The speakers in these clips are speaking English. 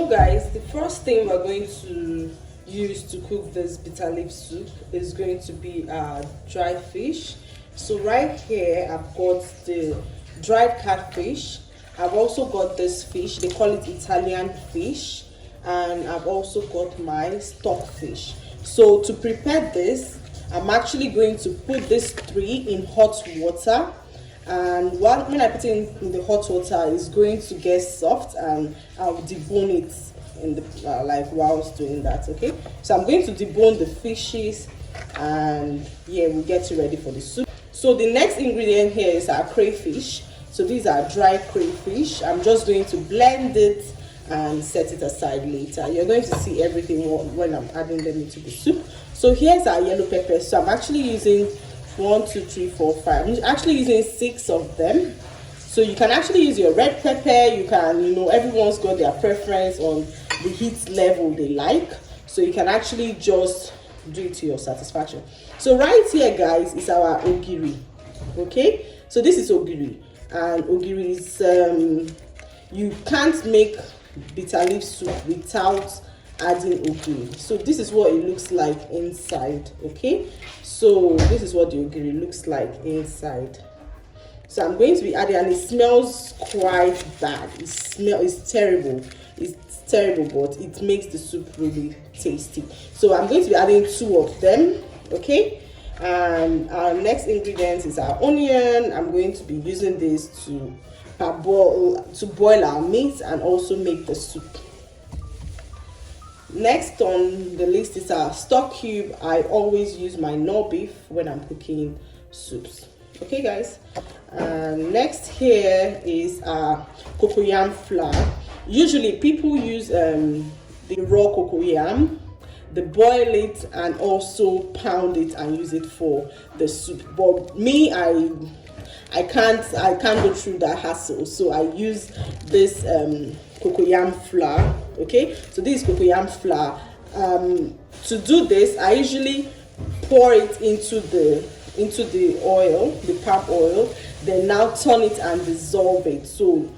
So guys, the first thing we're going to use to cook this bitter leaf soup is going to be dry fish. So right here I've got the dried catfish. I've also got this fish, they call it Italian fish, and I've also got my stock fish. So to prepare this, I'm actually going to put these three in hot water, and when I put it in the hot water, it's going to get soft, and I'll debone it in the like whilst doing that. Okay, so I'm going to debone the fishes, and yeah, we'll get it ready for the soup. So the next ingredient here is our crayfish. So these are dry crayfish. I'm just going to blend it and set it aside later. You're going to see everything when I'm adding them into the soup. So here's our yellow pepper. So I'm actually using 1 2 3 4 5. I'm actually using 6 of them. So you can actually use your red pepper. You can, everyone's got their preference on the heat level they like. So you can actually just do it to your satisfaction. So right here, guys, is our ogiri. Okay, so this is ogiri, and ogiri is you can't make bitter leaf soup without adding ogiri. So this is what it looks like inside. Okay, so this is what the ogiri looks like inside. So I'm going to be adding, and it smells quite bad. It's terrible. It's terrible, but it makes the soup really tasty. So I'm going to be adding 2 of them. Okay, and our next ingredient is our onion. I'm going to be using this to boil our meat and also make the soup. Next on the list is our stock cube. I always use my nor beef when I'm cooking soups. Okay, guys. Next here is our cocoyam flour. Usually people use the raw cocoyam, they boil it and also pound it and use it for the soup. But me, I can't go through that hassle, so I use this cocoyam flour. Okay, so this is cocoyam flour. To do this, I usually pour it into the oil, the palm oil, then now turn it and dissolve it. So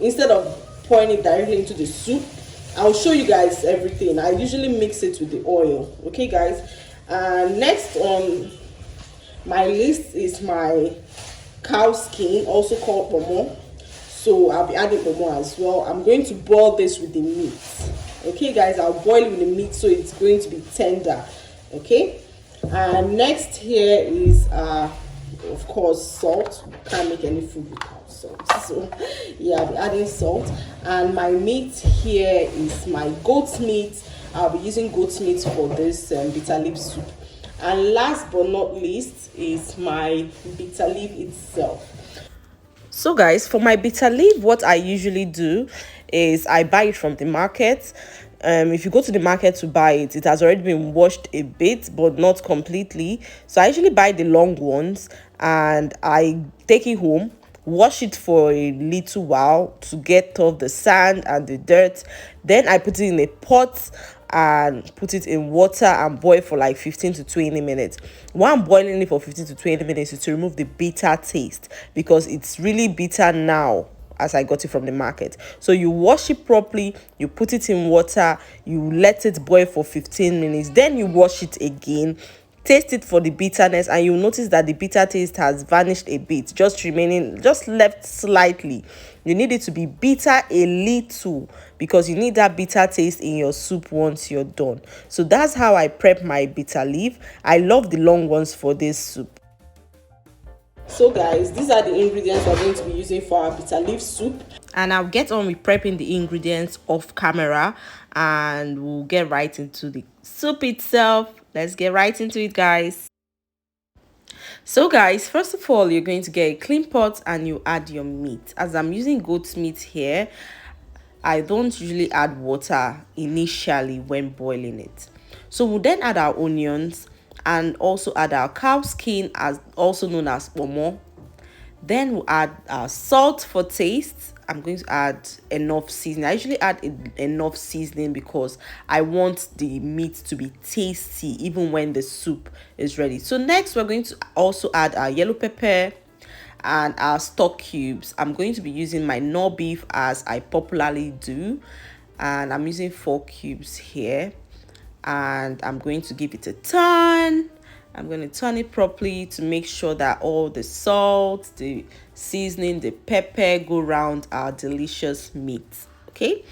instead of pouring it directly into the soup, I'll show you guys everything. I usually mix it with the oil. Okay, guys. Next on my list is my cow skin, also called pomo. So I'll be adding pomo as well. I'm going to boil this with the meat. Okay, guys, I'll boil it with the meat so it's going to be tender. Okay, and next here is of course salt. Can't make any food without salt. So yeah, I'll be adding salt. And my meat here is my goat meat. I'll be using goat meat for this bitter leaf soup. And last but not least is my bitter leaf itself. So guys, for my bitter leaf, what I usually do is I buy it from the market. If you go to the market to buy it, it has already been washed a bit, but not completely. So I usually buy the long ones and I take it home, wash it for a little while to get off the sand and the dirt. Then I put it in a pot and put it in water and boil for like 15 to 20 minutes. Why I'm boiling it for 15 to 20 minutes is to remove the bitter taste, because it's really bitter now as I got it from the market. So you wash it properly, you put it in water, you let it boil for 15 minutes, then you wash it again, taste it for the bitterness, and you'll notice that the bitter taste has vanished a bit, just left slightly. You need it to be bitter a little, because you need that bitter taste in your soup once you're done. So that's how I prep my bitter leaf. I love the long ones for this soup. So guys, these are the ingredients we're going to be using for our bitter leaf soup, and I'll get on with prepping the ingredients off camera, and we'll get right into the soup itself. Let's get right into it, guys. So guys, first of all, you're going to get a clean pot and you add your meat. As I'm using goat meat here, I don't usually add water initially when boiling it. So we'll then add our onions and also add our cow skin, as also known as pomo. Then we'll add our salt for taste. I'm going to add enough seasoning. I usually add enough seasoning because I want the meat to be tasty even when the soup is ready. So next, we're going to also add our yellow pepper and our stock cubes. I'm going to be using my nor beef as I popularly do. and I'm using 4 cubes here, and I'm going to give it a turn. I'm going to turn it properly to make sure that all the salt, the seasoning, the pepper go around our delicious meat. Okay,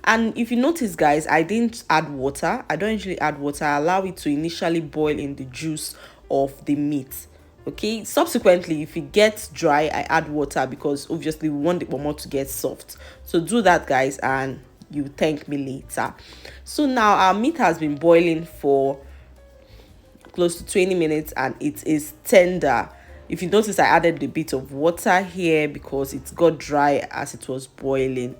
and if you notice, guys, I didn't add water. I don't usually add water. I allow it to initially boil in the juice of the meat. Okay, subsequently, if it gets dry, I add water because obviously we want the pomo to get soft. So do that, guys, and you thank me later. So now our meat has been boiling for close to 20 minutes and it is tender. If you notice, I added a bit of water here because it got dry as it was boiling.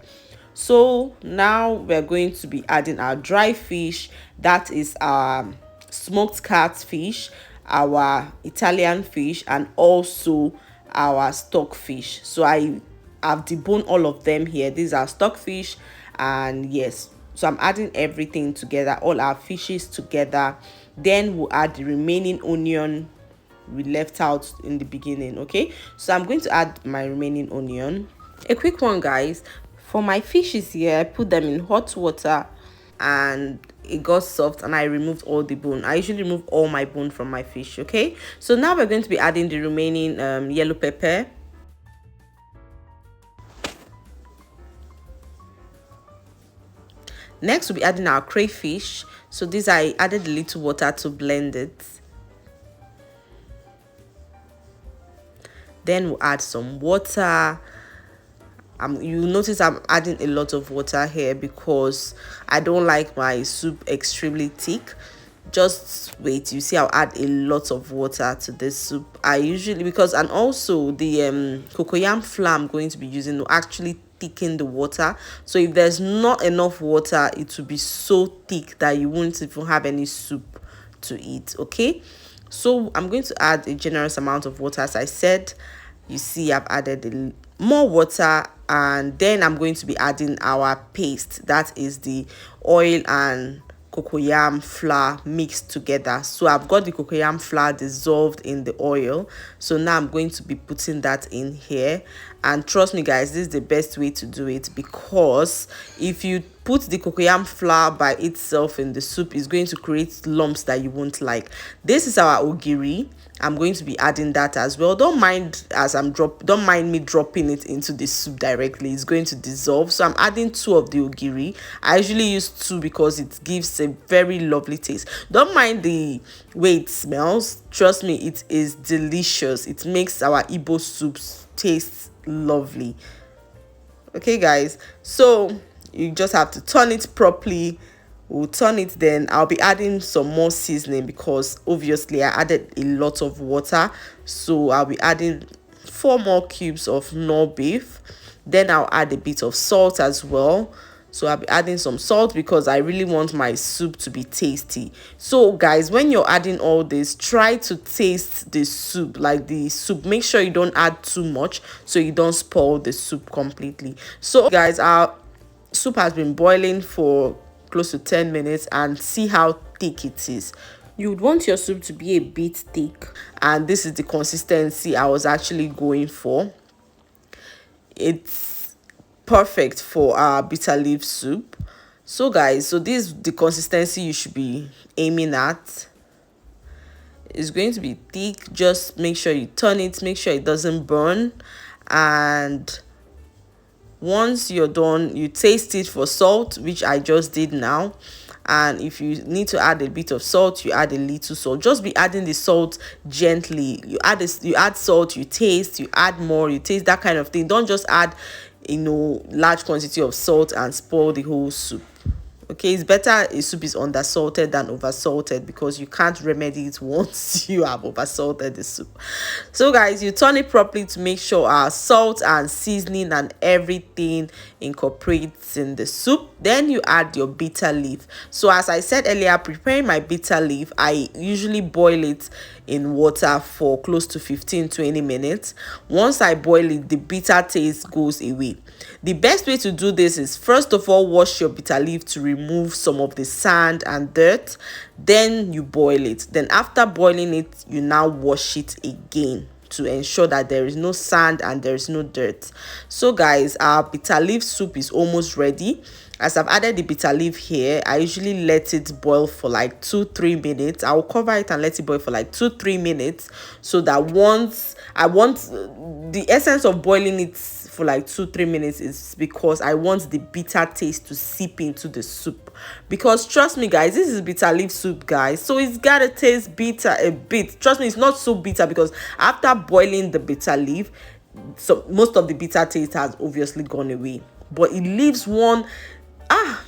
So now we're going to be adding our dry fish. That is our smoked catfish, our Italian fish, and also our stockfish. So I have deboned all of them here. These are stockfish, and yes, so I'm adding everything together, all our fishes together. Then we'll add the remaining onion we left out in the beginning. Okay, so I'm going to add my remaining onion. A quick one, guys, for my fishes here, I put them in hot water and it got soft and I removed all the bone. I usually remove all my bone from my fish. Okay, so now we're going to be adding the remaining yellow pepper. Next, we'll be adding our crayfish. So this, I added a little water to blend it. Then we'll add some water. You notice I'm adding a lot of water here because I don't like my soup extremely thick. Just wait, you see I'll add a lot of water to this soup. I usually, because, and also the cocoyam flour I'm going to be using will actually thicken the water. So if there's not enough water, it will be so thick that you won't even have any soup to eat. Okay, so I'm going to add a generous amount of water. As I said, you see I've added more water, and then I'm going to be adding our paste. That is the oil and cocoyam flour mixed together. So I've got the cocoyam flour dissolved in the oil, so now I'm going to be putting that in here. And trust me, guys, this is the best way to do it, because if you put the cocoyam flour by itself in the soup, it's going to create lumps that you won't like. This is our ogiri. I'm going to be adding that as well. Don't mind me dropping it into the soup directly. It's going to dissolve. So I'm adding 2 of the ogiri. I usually use 2 because it gives a very lovely taste. Don't mind the way it smells. Trust me, it is delicious. It makes our Igbo soups taste lovely. Okay, guys, so you just have to turn it properly. We'll turn it, then I'll be adding some more seasoning because obviously I added a lot of water. So I'll be adding 4 more cubes of nor beef. Then I'll add a bit of salt as well. So I'll be adding some salt because I really want my soup to be tasty. So guys, when you're adding all this, try to taste the soup, like the soup. Make sure you don't add too much so you don't spoil the soup completely. So guys, our soup has been boiling for close to 10 minutes, and see how thick it is. You would want your soup to be a bit thick, and this is the consistency I was actually going for. It's perfect for our bitter leaf soup. So guys, so this is the consistency you should be aiming at. It's going to be thick. Just make sure you turn it, make sure it doesn't burn, and once you're done, you taste it for salt, which I just did now. And if you need to add a bit of salt, you add a little salt. Just be adding the salt gently. You add salt, you taste, you add more, you taste, that kind of thing. Don't just add large quantity of salt and spoil the whole soup. Okay, it's better a soup is undersalted than oversalted, because you can't remedy it once you have oversalted the soup. So guys, you turn it properly to make sure our salt and seasoning and everything incorporates in the soup. Then you add your bitter leaf. So as I said earlier, preparing my bitter leaf, I usually boil it in water for close to 15-20 minutes. Once I boil it, the bitter taste goes away. The best way to do this is, first of all, wash your bitter leaf to remove some of the sand and dirt. Then you boil it. Then after boiling it, you now wash it again to ensure that there is no sand and there is no dirt. So guys, our bitter leaf soup is almost ready. As I've added the bitter leaf here, I usually let it boil for like 2-3 minutes. I'll cover it and let it boil for like 2-3 minutes, so that once I want the essence of boiling it for like 2-3 minutes is because I want the bitter taste to seep into the soup. Because trust me guys, this is bitter leaf soup guys, so it's gotta taste bitter a bit. Trust me, it's not so bitter because after boiling the bitter leaf, so most of the bitter taste has obviously gone away, but it leaves one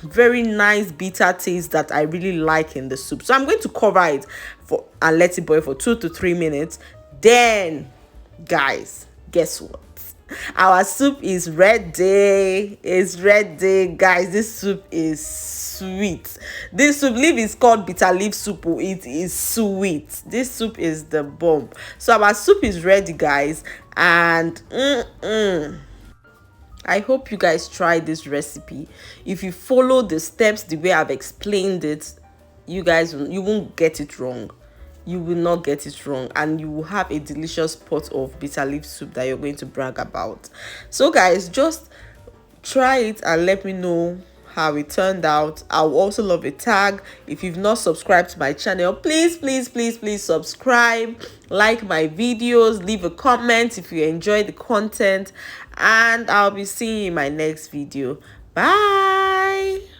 very nice bitter taste that I really like in the soup. So I'm going to cover it for and let it boil for 2 to 3 minutes. Then guys, guess what, our soup is ready. It's ready guys. This soup is sweet. This soup leaf is called bitter leaf soup. It is sweet. This soup is the bomb. So our soup is ready guys, and I hope you guys try this recipe. If you follow the steps the way I've explained it, you won't get it wrong. You will not get it wrong, and you will have a delicious pot of bitter leaf soup that you're going to brag about. So guys, just try it and let me know how it turned out. I would also love a tag. If you've not subscribed to my channel, please subscribe, like my videos, leave a comment if you enjoy the content, and I'll be seeing you in my next video. Bye.